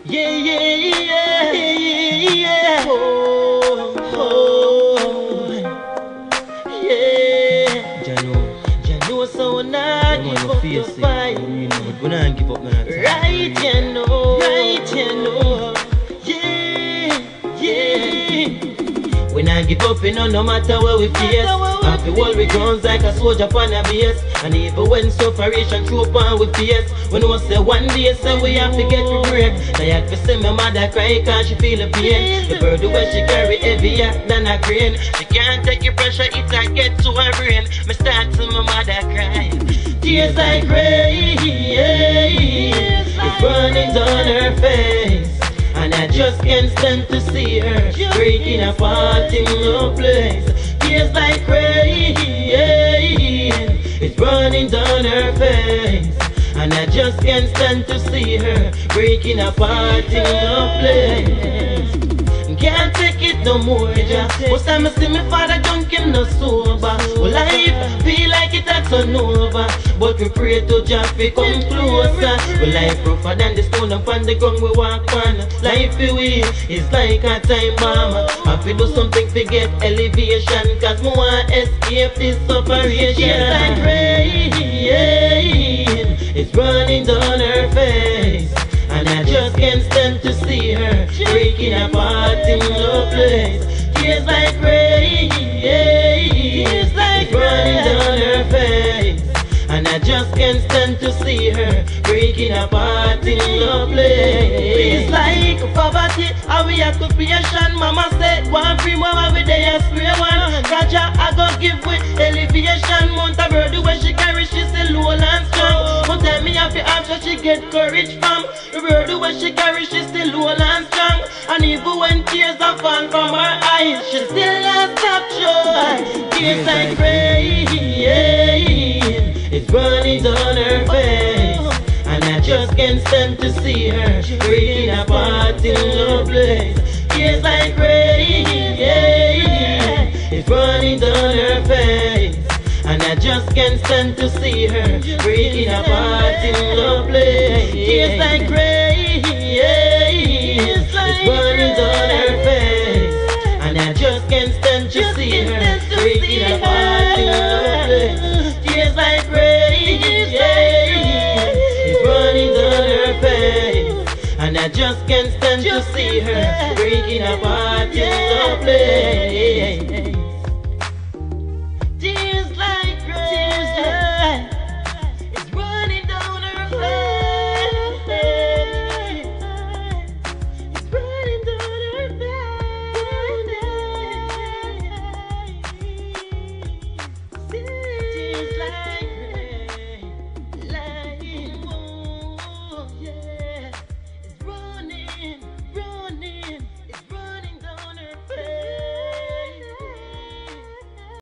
Yeah, yeah, yeah, yeah. Oh, oh, yeah. Jano, so not give up the fight. We don't give up, man. Right, you know. Yeah, yeah. We not give up, you know, no matter where we face. Happy world we guns like a soldier on a base. And even when sufferation through upon we face, we know say one day say we have to get we break. I have to see my mother cry cause she feel the pain. The bird where she carry heavier than a grain. She can't take the pressure, it a get to her brain. Me start to my mother cry. Tears like rain, it's running down her face. And I just can't stand to see her breaking apart in no place. Tears like rain, it's running down her face. And I just can't stand to see her breaking apart in no place. Can't take it no more, ja. Most time I see my father drunk him no sober. Well, life feel like it had turn over, but we pray to Jah fi come closer. Well, life rougher than the stone upon the ground we walk on. Life we is like a time bomb. I fi do something to get elevation, cause me want escape this separation. It's like rain, it's running down her face. And I just can't stand to see her breaking apart in no place. Tears like rain, it's running down her face. And I just can't stand to see her breaking apart in no place. It's like poverty, and we have to patient. Mama said, one free mama with the spray one. Raja, I go give with elevation. Mount a bird where she carry, she say low and strong. But tell me happy after she get courage from. The bird where she carry, she still low and strong. And even when tears are fall from her eyes, she still not stop joy. Tears like rain, it's running down her face. And I just can't stand to see her breaking apart in no place. Tears like rain, it's running down her face. And I just can't stand to see her breaking apart in no place. Tears like rain, it's running down her face. And I just can't stand to see her breaking apart in no place. Tears like rain, it's running down her face. And I just can't stand to see her breaking apart in no place.